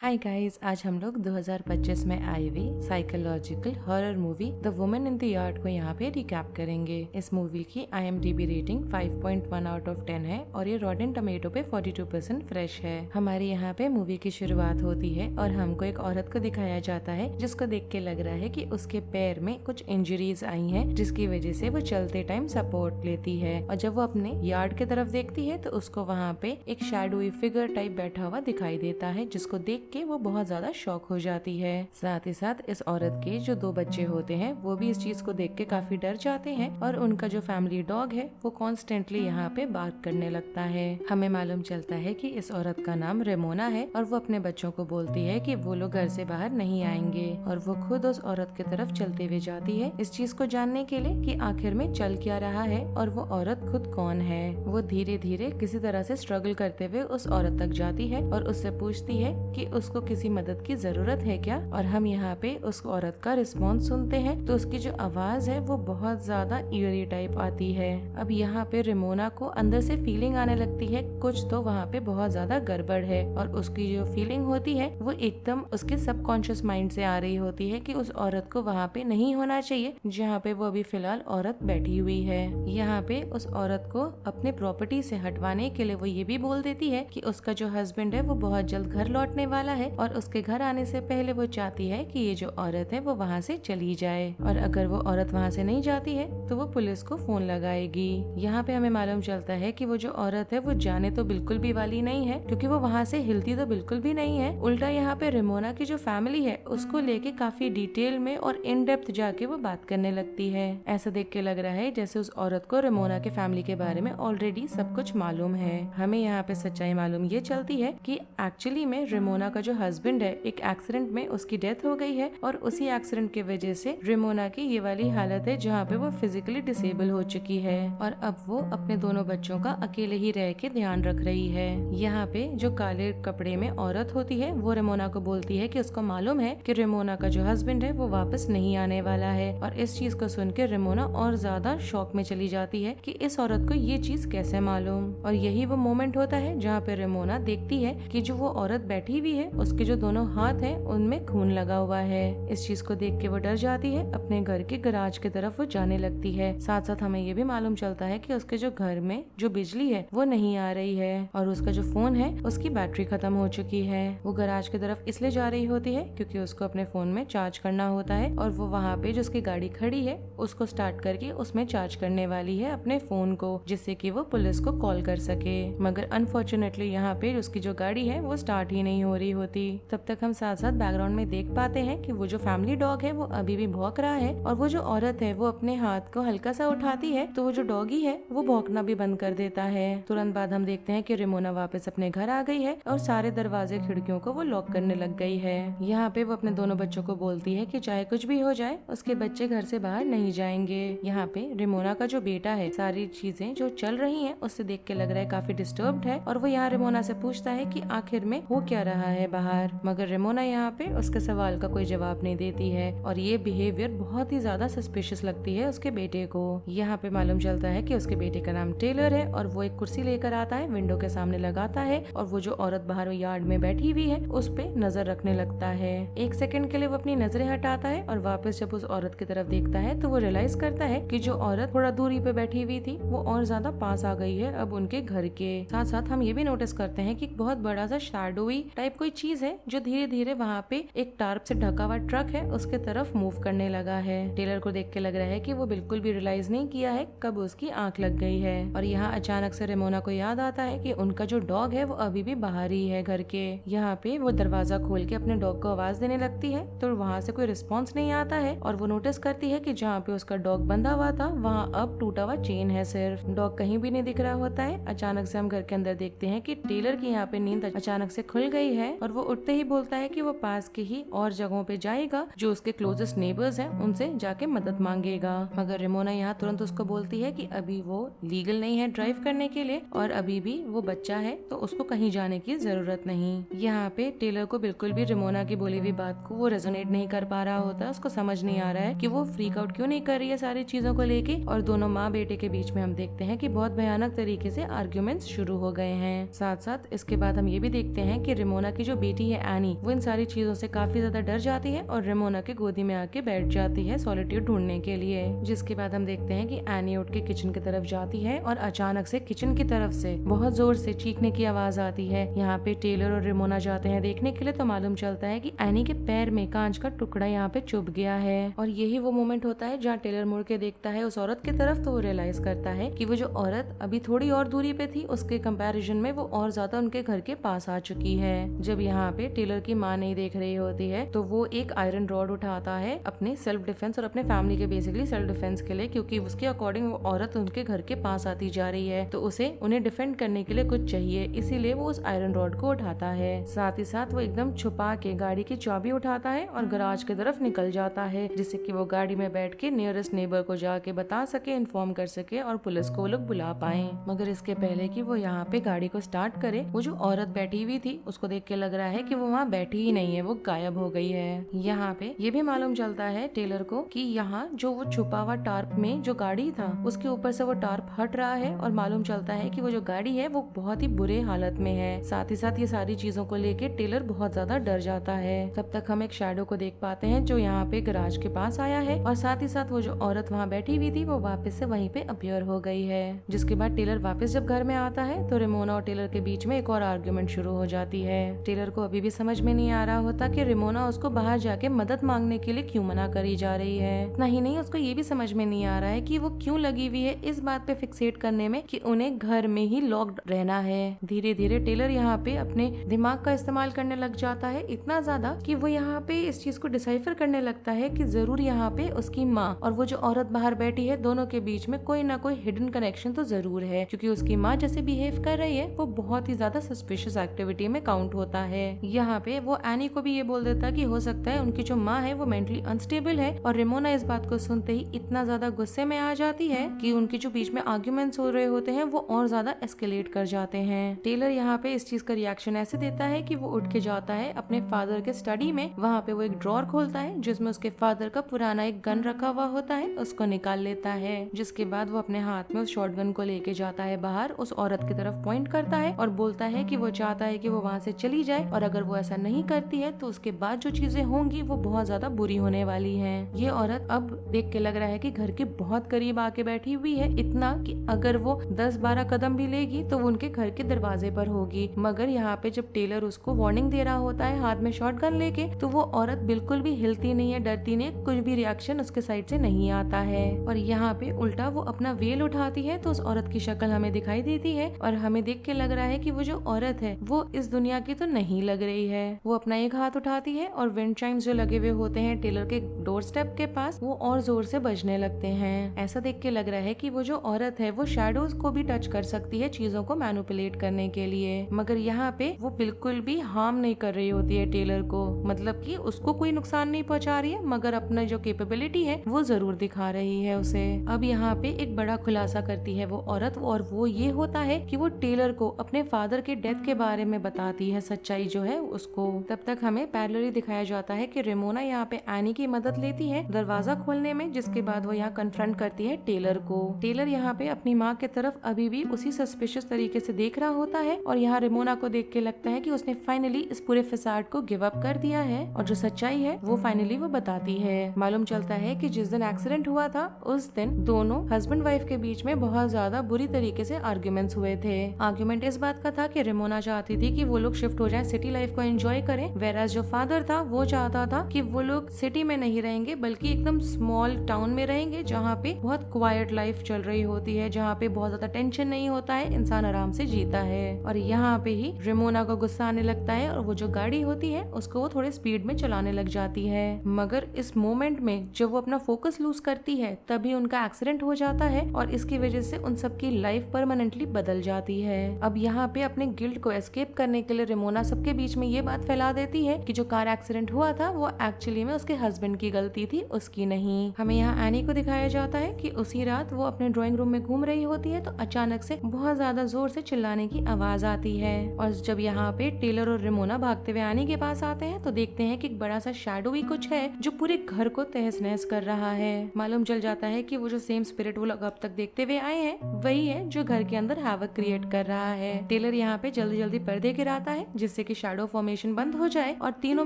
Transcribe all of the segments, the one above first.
Hi guys, आज हम लोग 2025 में आई हुई psychological horror movie the woman in the yard को यहाँ पे रिकैप करेंगे। इस मूवी की IMDb रेटिंग 5.1 आउट ऑफ 10 है और ये रॉटेन टमेटो पे 42% फ्रेश है। हमारे यहाँ पे मूवी की शुरुआत होती है और हमको एक औरत को दिखाया जाता है जिसको देख के लग रहा है कि उसके पैर में कुछ इंजरीज आई हैं, जिसकी वजह से वो चलते टाइम सपोर्ट लेती है। और जब वो अपने यार्ड की तरफ देखती है तो उसको वहाँ पे एक शैडोई फिगर टाइप बैठा हुआ दिखाई देता है, जिसको देख के वो बहुत ज्यादा शॉक हो जाती है। साथ ही साथ इस औरत के जो 2 बच्चे होते हैं वो भी इस चीज को देख के काफी डर जाते हैं और उनका जो फैमिली डॉग है वो कॉन्स्टेंटली यहाँ पे बार्क करने लगता है। हमें मालूम चलता है कि इस औरत का नाम रेमोना है और वो अपने बच्चों को बोलती है कि वो लोग घर से बाहर नहीं आएंगे और वो खुद उस औरत की तरफ चलते हुए जाती है इस चीज को जानने के लिए कि आखिर में चल क्या रहा है और वो औरत खुद कौन है। वो धीरे धीरे किसी तरह से स्ट्रगल करते हुए उस औरत तक जाती है और उससे पूछती है कि उसको किसी मदद की जरूरत है क्या। और हम यहाँ पे उस औरत का रिस्पॉन्स सुनते हैं तो उसकी जो आवाज है वो बहुत ज्यादा ईयरी टाइप आती है। अब यहाँ पे रेमोना को अंदर से फीलिंग आने लगती है कुछ तो वहाँ पे बहुत ज्यादा गड़बड़ है और उसकी जो फीलिंग होती है वो एकदम उसके सबकॉन्शियस माइंड से आ रही होती है कि उस औरत को वहाँ पे नहीं होना चाहिए जहाँ पे वो अभी फिलहाल औरत बैठी हुई है। यहाँ पे उस औरत को अपने प्रॉपर्टी से हटवाने के लिए वो ये भी बोल देती है कि उसका जो हस्बैंड है वो बहुत जल्द घर लौटने वाला है और उसके घर आने से पहले वो चाहती है कि ये जो औरत है वो वहाँ से चली जाए और अगर वो औरत वहाँ से नहीं जाती है तो वो पुलिस को फोन लगाएगी। यहाँ पे हमें मालूम चलता है कि वो जो औरत है वो जाने तो बिल्कुल भी वाली नहीं है, क्योंकि वो वहाँ से हिलती तो बिल्कुल भी नहीं है। उल्टा यहाँ पे रेमोना की जो फैमिली है उसको लेके काफी डिटेल में और इन डेप्थ जाके वो बात करने लगती है। ऐसा देख के लग रहा है जैसे उस औरत को रेमोना के फैमिली के बारे में ऑलरेडी सब कुछ मालूम है। हमें यहाँ पे सच्चाई मालूम ये चलती है कि एक्चुअली में रेमोना का जो हस्बैंड है एक एक्सीडेंट में उसकी डेथ हो गई है और उसी एक्सीडेंट की वजह से रेमोना की ये वाली हालत है जहाँ पे वो फिजिकली डिसेबल हो चुकी है और अब वो अपने दोनों बच्चों का अकेले ही रह के ध्यान रख रही है। यहाँ पे जो काले कपड़े में औरत होती है वो रेमोना को बोलती है कि उसको मालूम है कि रेमोना का जो हस्बैंड है वो वापस नहीं आने वाला है और इस चीज को सुन के रेमोना और ज्यादा शॉक में चली जाती है कि इस औरत को ये चीज कैसे मालूम। और यही वो मोमेंट होता है जहाँ पे रेमोना देखती है कि जो वो औरत बैठी हुई है उसके जो दोनों हाथ हैं उनमें खून लगा हुआ है। इस चीज को देख के वो डर जाती है, अपने घर के गराज की तरफ वो जाने लगती है। साथ साथ हमें ये भी मालूम चलता है कि उसके जो घर में जो बिजली है वो नहीं आ रही है और उसका जो फोन है उसकी बैटरी खत्म हो चुकी है। वो गराज की तरफ इसलिए जा रही होती है क्योंकि उसको अपने फोन में चार्ज करना होता है और वो वहाँ पे जो उसकी गाड़ी खड़ी है उसको स्टार्ट करके उसमें चार्ज करने वाली है अपने फोन को, जिससे कि वो पुलिस को कॉल कर सके। मगर अनफॉर्चुनेटली यहाँ पे उसकी जो गाड़ी है वो स्टार्ट ही नहीं हो रही होती। तब तक हम साथ साथ बैकग्राउंड में देख पाते हैं कि वो जो फैमिली डॉग है वो अभी भी भौंक रहा है और वो जो औरत है वो अपने हाथ को हल्का सा उठाती है तो वो जो डॉगी है वो भौंकना भी बंद कर देता है। तुरंत बाद हम देखते हैं कि रेमोना वापस अपने घर आ गई है और सारे दरवाजे खिड़कियों को वो लॉक करने लग गई है। यहाँ पे वो अपने दोनों बच्चों को बोलती है कि चाहे कुछ भी हो जाए उसके बच्चे घर से बाहर नहीं जाएंगे। यहाँ पे रेमोना का जो बेटा है सारी चीजें जो चल रही है उससे देख के लग रहा है काफी डिस्टर्ब्ड है और वो यहाँ रेमोना से पूछता है कि आखिर में हो क्या रहा है बाहर। मगर रेमोना यहाँ पे उसके सवाल का कोई जवाब नहीं देती है और ये बिहेवियर बहुत ही ज्यादा सस्पिशियस लगती है उसके बेटे को। यहाँ पे मालूम चलता है कि उसके बेटे का नाम टेलर है और वो एक कुर्सी लेकर आता है, विंडो के सामने लगाता है और वो जो औरत बाहर यार्ड में बैठी हुई है उस पे नजर रखने लगता है। एक सेकंड के लिए वो अपनी नजरें हटाता है और वापस जब उस औरत की तरफ देखता है तो वो रियलाइज करता है कि जो औरत थोड़ा दूरी पे बैठी हुई थी वो और ज्यादा पास आ गई है अब उनके घर के। साथ साथ हम ये भी नोटिस करते हैं कि बहुत बड़ा सा शैडोई टाइप कोई चीज है जो धीरे धीरे वहाँ पे एक टार्प से ढका हुआ ट्रक है उसके तरफ मूव करने लगा है। टेलर को देख के लग रहा है कि वो बिल्कुल भी रियलाइज नहीं किया है कब उसकी आंख लग गई है और यहाँ अचानक से रेमोना को याद आता है कि उनका जो डॉग है वो अभी भी बाहर ही है घर के। यहाँ पे वो दरवाजा खोल के अपने डॉग को आवाज देने लगती है तो वहाँ से कोई रिस्पॉन्स नहीं आता है और वो नोटिस करती है कि जहाँ पे उसका डॉग बंधा हुआ था वहाँ अब टूटा हुआ चेन है, सिर्फ डॉग कहीं भी नहीं दिख रहा होता है। अचानक से हम घर के अंदर देखते हैं कि टेलर की यहाँ पे नींद अचानक से खुल गई है और वो उठते ही बोलता है कि वो पास के ही और जगहों पे जाएगा जो उसके क्लोजेस्ट नेबर्स हैं उनसे जाके मदद मांगेगा। मगर रेमोना यहाँ तुरंत उसको बोलती है कि अभी वो लीगल नहीं है ड्राइव करने के लिए और अभी भी वो बच्चा है तो उसको कहीं जाने की जरूरत नहीं। यहाँ पे टेलर को बिल्कुल भी रेमोना की बोली हुई बात को वो रेजोनेट नहीं कर पा रहा होता, उसको समझ नहीं आ रहा है कि वो फ्रीक आउट क्यों नहीं कर रही है सारी चीजों को लेके। और दोनों माँ बेटे के बीच में हम देखते हैं कि बहुत भयानक तरीके से आर्ग्यूमेंट्स शुरू हो गए हैं। साथ साथ इसके बाद हम ये भी देखते हैं कि रेमोना की जो जो बेटी है एनी वो इन सारी चीजों से काफी ज्यादा डर जाती है और रेमोना के गोदी में आके बैठ जाती है सॉलिट्यूड ढूंढने के लिए। जिसके बाद हम देखते हैं कि एनी उठ के किचन की तरफ जाती है और अचानक से किचन की तरफ से बहुत जोर से चीखने की आवाज आती है। यहाँ पे टेलर और रेमोना जाते हैं देखने के लिए तो मालूम चलता है कि एनी के पैर में कांच का टुकड़ा यहाँ पे चुभ गया है। और यही वो मोमेंट होता है जहाँ टेलर मुड़ के देखता है उस औरत की तरफ तो वो रियलाइज करता है कि वो जो औरत अभी थोड़ी और दूरी पे थी उसके कंपैरिजन में वो और ज्यादा उनके घर के पास आ चुकी है। जब यहाँ पे टेलर की माँ नहीं देख रही होती है तो वो एक आयरन रॉड उठाता है अपने सेल्फ डिफेंस और अपने फैमिली के बेसिकली सेल्फ डिफेंस के लिए, क्योंकि उसके अकॉर्डिंग वो औरत उनके घर के पास आती जा रही है तो उसे उन्हें डिफेंड करने के लिए कुछ चाहिए, इसीलिए वो उस आयरन रॉड को उठाता है। साथ ही साथ वो एकदम छुपा के गाड़ी की चाबी उठाता है और गराज की तरफ निकल जाता है जिससे कि वो गाड़ी में बैठ के नियरेस्ट नेबर को जाके बता सके, इन्फॉर्म कर सके और पुलिस को वो लोग बुला पाए। मगर इसके पहले कि वो यहाँ पे गाड़ी को स्टार्ट करे वो जो औरत बैठी हुई थी उसको देख के लग रहा है कि वो वहाँ बैठी ही नहीं है, वो गायब हो गई है। यहाँ पे ये भी मालूम चलता है टेलर को कि यहाँ जो वो छुपा हुआ टार्प में जो गाड़ी था उसके ऊपर से वो टार्प हट रहा है और मालूम चलता है कि वो जो गाड़ी है वो बहुत ही बुरे हालत में है। साथ ही साथ ये सारी चीजों को लेके टेलर बहुत ज्यादा डर जाता है। तब तक हम एक शैडो को देख पाते हैं जो यहाँ पे गराज के पास आया है और साथ ही साथ वो जो औरत वहाँ बैठी हुई थी वो वापस से वहीं पे अपीयर हो गई है। जिसके बाद टेलर वापस जब घर में आता है तो रेमोना और टेलर के बीच में एक और आर्ग्यूमेंट शुरू हो जाती है। टेलर को अभी भी समझ में नहीं आ रहा होता कि रेमोना उसको बाहर जाके मदद मांगने के लिए क्यों मना करी जा रही है। नहीं उसको ये भी समझ में नहीं आ रहा है कि वो क्यों लगी हुई है इस बात पे फिक्सेट करने में कि उन्हें घर में ही लॉक्ड रहना है। धीरे धीरे टेलर यहाँ पे अपने दिमाग का इस्तेमाल करने लग जाता है इतना ज्यादा कि वो यहाँ पे इस चीज को डिसाइफर करने लगता है कि जरूर यहाँ पे उसकी माँ और वो जो औरत बाहर बैठी है दोनों के बीच में कोई ना कोई हिडन कनेक्शन तो जरूर है, क्योंकि उसकी माँ जैसे बिहेव कर रही है वो बहुत ही ज्यादा सस्पिशियस एक्टिविटी में काउंट होता है। यहाँ पे वो एनी को भी ये बोल देता कि हो सकता है उनकी जो माँ है वो मेंटली अनस्टेबल है और रेमोना इस बात को सुनते ही इतना ज्यादा गुस्से में आ जाती है कि उनके जो बीच में आर्ग्यूमेंट्स हो रहे होते हैं वो और ज्यादा एस्केलेट कर जाते हैं। टेलर यहाँ पे इस चीज का रिएक्शन ऐसे देता है कि वो उठ के जाता है अपने फादर के स्टडी में, वहाँ पे वो एक ड्रॉर खोलता है जिसमें उसके फादर का पुराना एक गन रखा हुआ होता है, उसको निकाल लेता है। जिसके बाद वो अपने हाथ में उस शॉटगन को लेके जाता है बाहर, उस औरत की तरफ पॉइंट करता है और बोलता है कि वो चाहता है कि वो वहाँ से चली जाए और अगर वो ऐसा नहीं करती है तो उसके बाद जो चीजें होंगी वो बहुत ज्यादा बुरी होने वाली है। ये औरत अब देख के लग रहा है कि घर के बहुत करीब आके बैठी हुई है, इतना कि अगर वो 10-12 कदम भी लेगी तो वो उनके घर के दरवाजे पर होगी। मगर यहाँ पे जब टेलर उसको वार्निंग दे रहा होता है हाथ में शॉटगन लेके तो वो औरत बिल्कुल भी हिलती नहीं है, डरती नहीं, कुछ भी रिएक्शन उसके साइड से नहीं आता है। और यहाँ पे उल्टा वो अपना वेल उठाती है तो उस औरत की शक्ल हमें दिखाई देती है और हमें देख के लग रहा है कि वो जो औरत है वो इस दुनिया की तो नहीं लग रही है। वो अपना एक हाथ उठाती है और विंड चाइम्स जो लगे हुए होते हैं टेलर के डोर स्टेप के पास वो और जोर से बजने लगते हैं। ऐसा देख के लग रहा है कि वो जो औरत है वो शैडोज को भी टच कर सकती है चीजों को मैनिपुलेट करने के लिए, मगर यहाँ पे वो बिल्कुल भी हार्म नहीं कर रही होती है टेलर को, मतलब कि उसको कोई नुकसान नहीं पहुंचा रही है मगर अपना जो कैपेबिलिटी है वो जरूर दिखा रही है उसे। अब यहाँ पे एक बड़ा खुलासा करती है वो औरत और वो ये होता है कि वो टेलर को अपने फादर के डेथ के बारे में बताती है सच्चाई जो है उसको। तब तक हमें पैरेलली दिखाया जाता है कि रेमोना यहाँ पे एनी की मदद लेती है दरवाजा खोलने में, जिसके बाद वो यहाँ कन्फ्रंट करती है टेलर को। टेलर यहाँ पे अपनी माँ की तरफ अभी भी उसी सस्पिशियस तरीके से देख रहा होता है और यहाँ रेमोना को देख के लगता है कि उसने फाइनली इस पूरे फसाड को गिव अप कर दिया है और जो सच्चाई है वो फाइनली वो बताती है। मालूम चलता है कि जिस दिन एक्सीडेंट हुआ था उस दिन दोनों हस्बैंड वाइफ के बीच में बहुत ज्यादा बुरी तरीके से आर्ग्यूमेंट्स हुए थे। आर्ग्यूमेंट इस बात का था कि रेमोना चाहती थी कि वो लोग शिफ्ट हो जाएं, सिटी लाइफ को एंजॉय करें, वेराज जो फादर था वो चाहता था कि वो लोग सिटी में नहीं रहेंगे बल्कि एकदम स्मॉल टाउन में रहेंगे जहाँ पे बहुत क्वाइट लाइफ चल रही होती है, जहाँ पे बहुत ज्यादा टेंशन नहीं होता है, इंसान आराम से जीता है। और यहाँ पे ही रेमोना को गुस्सा आने लगता है और वो जो गाड़ी होती है उसको वो थोड़े स्पीड में चलाने लग जाती है। मगर इस मोमेंट में जब वो अपना फोकस लूज करती है तभी उनका एक्सीडेंट हो जाता है और इसकी वजह से उन सबकी लाइफ परमानेंटली बदल जाती है। अब यहाँ पे अपने गिल्ट को एस्केप करने के लिए रेमोना सबके बीच में ये बात फैला देती है कि जो कार एक्सीडेंट हुआ था वो एक्चुअली में उसके हस्बैंड की गलती थी, उसकी नहीं। हमें यहाँ एनी को दिखाया जाता है कि उसी रात वो अपने ड्राइंग रूम में घूम रही होती है तो अचानक से बहुत ज्यादा जोर से चिल्लाने की आवाज आती है और जब यहाँ पे टेलर और रेमोना भागते हुए एनी के पास आते हैं तो देखते हैं कि एक बड़ा सा शैडो ही कुछ है जो पूरे घर को तहस नहस कर रहा है। मालूम चल जाता है कि वो जो सेम स्पिरिट वो लोग अब तक देखते हुए आए हैं वही है जो घर के अंदर हैवक क्रिएट कर रहा है। टेलर यहाँ पे जल्दी जल्दी पर्दे गिराता है जिससे कि शैडो फॉर्मेशन बंद हो जाए और तीनों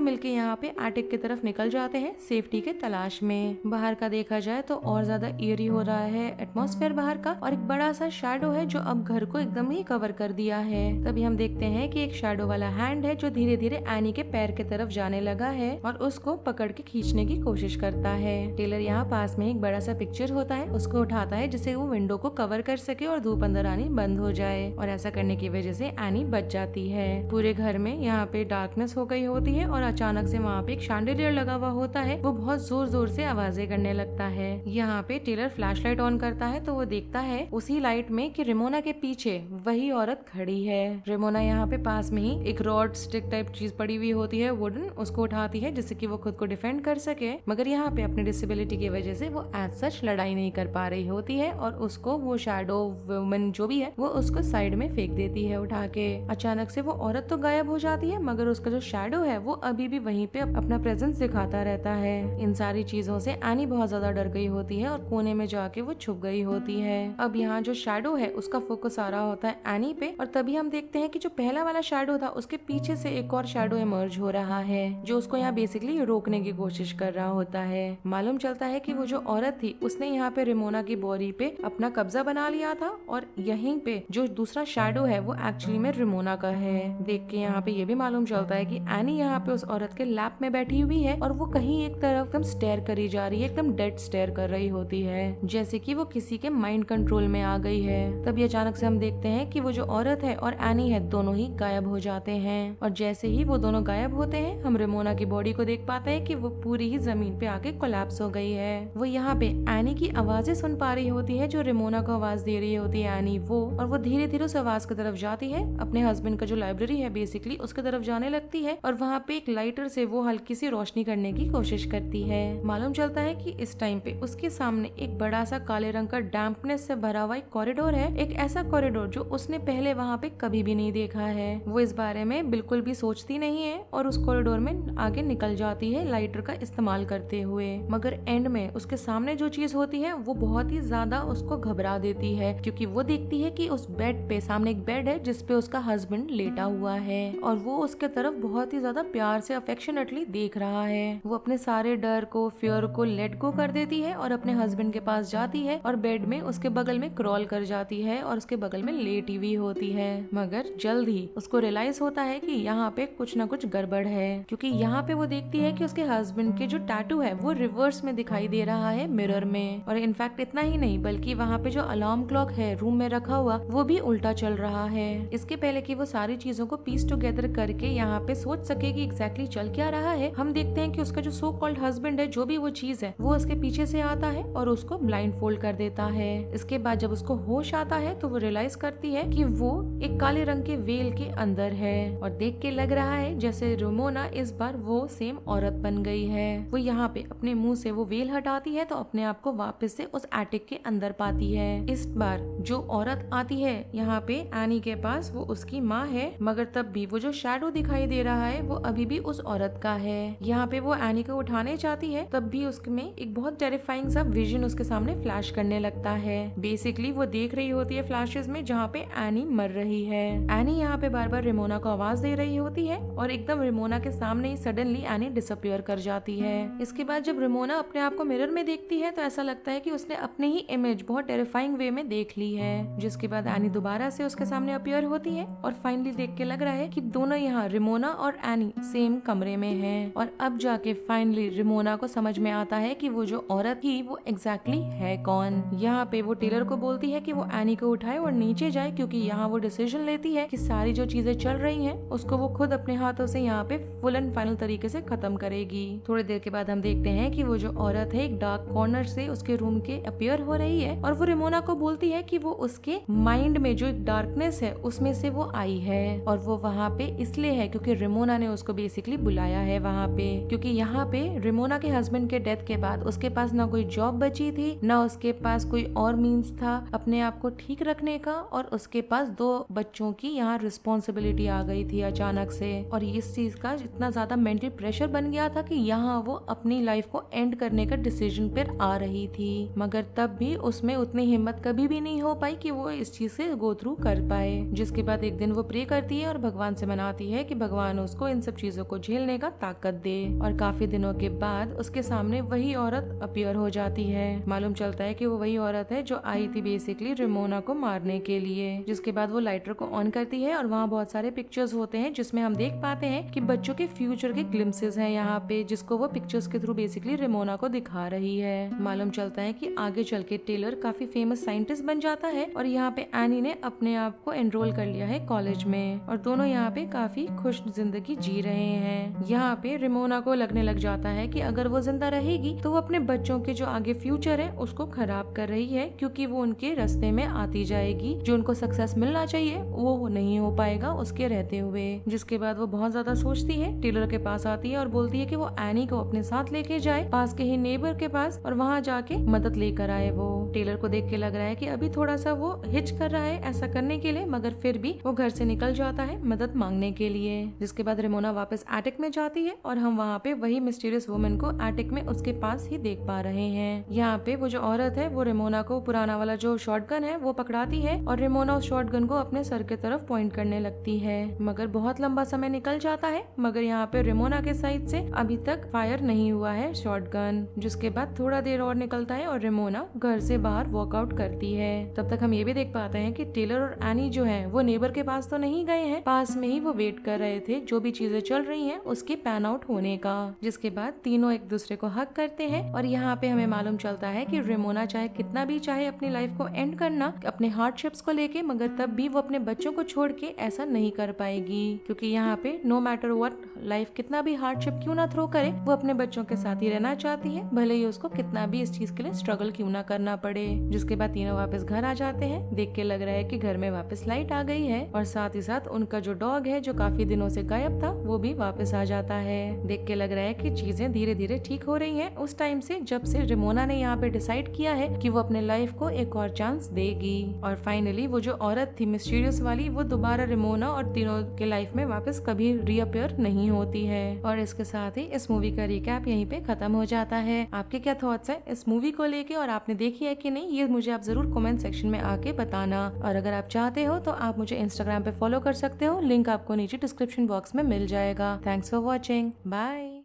मिलके यहाँ पे एटिक की तरफ निकल जाते हैं सेफ्टी के तलाश में। बाहर का देखा जाए तो और ज्यादा eerie हो रहा है एटमॉस्फेयर बाहर का, और एक बड़ा सा शैडो है जो अब घर को एकदम ही कवर कर दिया है। तभी हम देखते हैं कि एक शैडो वाला हैंड है जो धीरे धीरे एनी के पैर की तरफ जाने लगा है और उसको पकड़ के खींचने की कोशिश करता है। टेलर यहाँ पास में एक बड़ा सा पिक्चर होता है, उसको उठाता है जिससे वो विंडो को कवर कर सके और धूप अंदर आनी बंद हो जाए, और ऐसा करने की वजह से एनी बच जाती है। पूरे घर में यहाँ पे डार्कनेस हो गई होती है और अचानक से वहाँ पे एक शैंडिलियर लगा हुआ होता है, वो बहुत जोर जोर से आवाजें करने लगता है। यहाँ पे टेलर फ्लैशलाइट ऑन करता है तो वो देखता है उसी लाइट में कि रेमोना के पीछे वही औरत खड़ी है। रेमोना यहाँ पे पास में ही एक रॉड स्टिक टाइप चीज पड़ी हुई होती है वुडन, उसको उठाती है जिससे कि वो खुद को डिफेंड कर सके, मगर यहाँ पे अपनी डिसेबिलिटी की वजह से वो एज सच लड़ाई नहीं कर पा रही होती है और उसको वो शैडो वुमन जो भी है वो उसको साइड में फेंक देती है उठा के। अचानक से वो औरत तो गायब हो जाती है मगर उसका जो शैडो है वो अभी भी वहीं पे अपना प्रेजेंस दिखाता रहता है। इन सारी चीजों से एनी बहुत ज्यादा डर गई होती है और कोने में जाके वो छुप गई होती है। अब यहाँ जो शैडो है उसका फोकस आ रहा होता है एनी पे, और तभी हम देखते हैं कि जो पहला वाला शैडो था उसके पीछे से एक और शैडो इमर्ज हो रहा है जो उसको यहाँ बेसिकली रोकने की कोशिश कर रहा होता है। मालूम चलता है कि वो जो औरत थी उसने यहाँ पे रेमोना की बॉडी पे अपना कब्जा बना लिया था और यहीं पे जो दूसरा शैडो है वो एक्चुअली में रेमोना का है। देख के यहाँ पे ये भी मालूम चलता है कि एनी यहाँ पे उस औरत के लैप में बैठी हुई है और वो कहीं एक तरफ एकदम स्टेयर करी जा रही है, एकदम डेड स्टेयर कर रही होती है जैसे कि वो किसी के माइंड कंट्रोल में आ गई है। तभी अचानक से हम देखते हैं कि वो जो औरत है और एनी है दोनों ही गायब हो जाते हैं, और जैसे ही वो दोनों गायब होते हैं हम रेमोना की बॉडी को देख पाते हैं कि वो पूरी ही जमीन पे आके कोलैप्स हो गई है। वो यहाँ पे एनी की आवाजें सुन पा रही होती है जो रेमोना को आवाज दे रही होती है एनी वो, और वो धीरे धीरे उस आवाज की तरफ जाती है, अपने हस्बैंड का जो लाइब्रेरी है बेसिकली उसकी तरफ जाने लगती है और वहाँ पे एक लाइटर से वो हल्की सी रोशनी करने की कोशिश करती है। मालूम चलता है कि इस टाइम पे उसके सामने एक बड़ा सा काले रंग का डैम्पनेस से भरा हुआ एक कॉरिडोर है, एक ऐसा कॉरिडोर जो उसने पहले वहाँ पे कभी भी नहीं देखा है। वो इस बारे में बिल्कुल भी सोचती नहीं है और उस कॉरिडोर में आगे निकल जाती है लाइटर का इस्तेमाल करते हुए, मगर एंड में उसके सामने जो चीज होती है वो बहुत ही ज्यादा उसको घबरा देती है क्योंकि वो देखती है कि उस बेड पे सामने एक बेड है जिसपे उसका हस्बैंड लेटा हुआ है और वो उसके तरफ बहुत ही ज्यादा प्यार से अफेक्शनेटली देख रहा है। वो अपने सारे डर को फियर को लेट गो कर देती है और अपने हस्बैंड के पास जाती है और बेड में उसके बगल में क्रॉल कर जाती है और उसके बगल में लेटी हुई होती है, मगर जल्द ही उसको रियलाइज होता है कि यहाँ पे कुछ ना कुछ गड़बड़ है क्योंकि यहाँ पे वो देखती है कि उसके हस्बैंड के जो टैटू है वो रिवर्स में दिखाई दे रहा है मिरर में, और इनफैक्ट इतना ही नहीं बल्कि वहाँ पे जो अलार्म क्लॉक है रूम में रखा हुआ वो भी उल्टा चल रहा है। इसके पहले कि वो सारी चीजों को पीस टुगेदर करके यहाँ पे सोच सके कि एग्जैक्टली चल क्या रहा है, हम देखते हैं कि उसका जो सो कॉल्ड हस्बैंड है जो भी वो चीज है वो उसके पीछे से आता है और उसको ब्लाइंड फोल्ड कर देता है। इसके बाद जब उसको होश आता है तो वो रियलाइज करती है कि वो एक काले रंग के वेल के अंदर है और देख के लग रहा है जैसे रेमोना इस बार वो सेम औरत बन गई है। वो यहाँ पे अपने मुंह से वो वेल हटाती है तो अपने आप को वापस से उस एटिक के अंदर पाती है। इस बार जो औरत आती है यहाँ पे एनी के पास वो उसकी माँ है, मगर तब भी वो जो शैडो दिखाई दे रहा है वो अभी भी उस औरत का है। यहाँ पे वो एनी को उठाने चाहती है तब भी उसमें एक बहुत टेरिफाइंग सा विजन उसके सामने फ्लैश करने लगता है। बेसिकली वो देख रही होती है फ्लैशेस में जहाँ पे एनी मर रही है। एनी यहाँ पे बार बार रेमोना को आवाज दे रही होती है और एकदम रेमोना के सामने ही सडनली एनी डिसअपियर कर जाती है। इसके बाद जब रेमोना अपने आप को मिरर में देखती है तो ऐसा लगता है कि उसने अपने ही इमेज बहुत टेरिफाइंग वे में देख ली है, जिसके बाद एनी दोबारा से उसके सामने अपीयर होती है और फाइनली देख के लग रहा है कि दोनों यहाँ रेमोना और एनी सेम कमरे में हैं। और अब जाके फाइनली रेमोना को समझ में आता है कि वो जो औरत थी वो एग्जैक्टली है कौन। यहाँ पे वो टेलर को बोलती है कि वो एनी को उठाए और नीचे जाए क्योंकि यहाँ वो डिसीजन लेती है कि सारी जो चीजें चल रही हैं उसको वो खुद अपने हाथों से यहाँ पे फुल एंड फाइनल तरीके से खत्म करेगी। थोड़ी देर के बाद हम देखते हैं कि वो जो औरत है एक डार्क कॉर्नर से उसके रूम के अपीयर हो रही है और वो रेमोना को बोलती है कि वो उसके माइंड में जो एक डार्कनेस है उसमें से वो आई है और वो वहाँ पे इसलिए है क्योंकि रेमोना ने उसको बेसिकली बुलाया है वहाँ पे, क्योंकि यहाँ पे रेमोना के हस्बैंड के डेथ के बाद उसके पास ना कोई जॉब बची थी ना उसके पास कोई और मीन्स था अपने आप को ठीक रखने का, और उसके पास 2 बच्चों की यहाँ रिस्पॉन्सिबिलिटी आ गई थी अचानक से, और इस चीज का इतना ज्यादा मेंटल प्रेशर बन गया था कि यहाँ वो अपनी लाइफ को एंड करने का डिसीजन पर आ रही थी, मगर तब भी उसमें उतनी हिम्मत कभी भी नहीं हो पाई कि वो इस चीज से गो थ्रू कर पाए। जिसके बाद एक दिन वो प्रे करती है और भगवान से मनाती है कि भगवान उसको इन सब चीजों को झेलने का ताकत दे। और काफी दिनों के बाद उसके सामने वही औरत अपीयर हो जाती है। मालूम चलता है कि वो वही औरत है जो आई थी बेसिकली रेमोना को मारने के लिए। जिसके बाद वो लाइटर को ऑन करती है और वहाँ बहुत सारे पिक्चर्स होते हैं जिसमें हम देख पाते हैं कि बच्चों के फ्यूचर के ग्लिम्सेस हैं यहाँ पे, जिसको वो पिक्चर्स के थ्रू बेसिकली रेमोना को दिखा रही है। मालूम चलता है कि आगे चल के टेलर काफी फेमस साइंटिस्ट बन जाता है और यहाँ पे एनी ने अपने आप को एनरोल कर लिया है कॉलेज में और दोनों यहाँ पे काफी खुश जिंदगी जी रहे हैं। यहाँ पे रेमोना को लगने लग जाता है कि अगर वो जिंदा रहेगी तो वो अपने बच्चों के जो आगे फ्यूचर है उसको खराब कर रही है, क्योंकि वो उनके रास्ते में आती जाएगी। जो उनको सक्सेस मिलना चाहिए वो नहीं हो पाएगा उसके रहते हुए। जिसके बाद वो बहुत ज्यादा सोचती है, टेलर के पास आती है और बोलती है कि वो एनी को अपने साथ लेके जाए पास के ही नेबर के पास और वहाँ जाके मदद लेकर आए। वो टेलर को देख के लग रहा है कि अभी थोड़ा सा वो हिच कर रहा है ऐसा करने के लिए, मगर फिर भी वो घर से निकल जाता है मदद मांगने के लिए। जिसके बाद रेमोना वापस एटिक में जाती है और हम वहाँ पे वही मिस्टीरियस वुमन को एटिक में उसके पास ही देख पा रहे हैं। यहाँ पे वो जो औरत है वो रेमोना को पुराना वाला जो शॉटगन है वो पकड़ाती है और रेमोना उस शॉटगन को अपने सर के तरफ पॉइंट करने लगती है, मगर बहुत लंबा समय निकल जाता है। मगर यहाँ पे रेमोना के साइड से अभी तक फायर नहीं हुआ है शॉटगन। जिसके बाद थोड़ा देर और निकलता है और रेमोना घर से बाहर वॉकआउट करती है। तब तक हम ये भी देख पाते हैं कि टेलर और एनी जो है वो नेबर के पास तो नहीं गए हैं, पास में ही वो वेट कर रहे थे जो भी चीजें चल रही हैं उसके पैन आउट होने का। जिसके बाद तीनों एक दूसरे को हक करते हैं और यहाँ पे हमें मालूम चलता है कि रेमोना चाहे कितना भी चाहे अपनी लाइफ को एंड करना अपने हार्डशिप्स को लेके, मगर तब भी वो अपने बच्चों को छोड़ के ऐसा नहीं कर पाएगी, क्योंकि यहाँ पे नो मैटर व्हाट लाइफ कितना भी हार्डशिप क्यों ना थ्रो करे वो अपने बच्चों के साथ ही रहना चाहती है, भले ही उसको कितना भी इस चीज के लिए स्ट्रगल क्यों ना करना पड़े। जिसके बाद तीनों वापस घर आ जाते हैं। देख के लग रहा है कि घर में वापस लाइट आ गई है और साथ ही साथ उनका जो डॉग है जो काफी दिनों से गायब था वो भी वापस आ जाता है। देख के लग रहा है कि चीजें धीरे धीरे ठीक हो रही हैं उस टाइम से जब से रेमोना ने यहाँ पे डिसाइड किया है कि वो अपने लाइफ को एक और चांस देगी। और फाइनली वो जो औरत थी मिस्टीरियस वाली वो दोबारा रेमोना और तीनों के लाइफ में वापस कभी रीअपियर नहीं होती है। और इसके साथ ही इस मूवी का रिकैप यहीं पे खत्म हो जाता है। आपके क्या थॉट्स हैं इस मूवी को लेके और आपने देखी है कि नहीं, ये मुझे आप जरूर कमेंट सेक्शन में आके बताना। और अगर आप चाहते हो तो आप मुझे इंस्टाग्राम पे फॉलो कर सकते हो, लिंक आपको नीचे डिस्क्रिप्शन बॉक्स में मिल जाएगा। Thanks for watching, bye.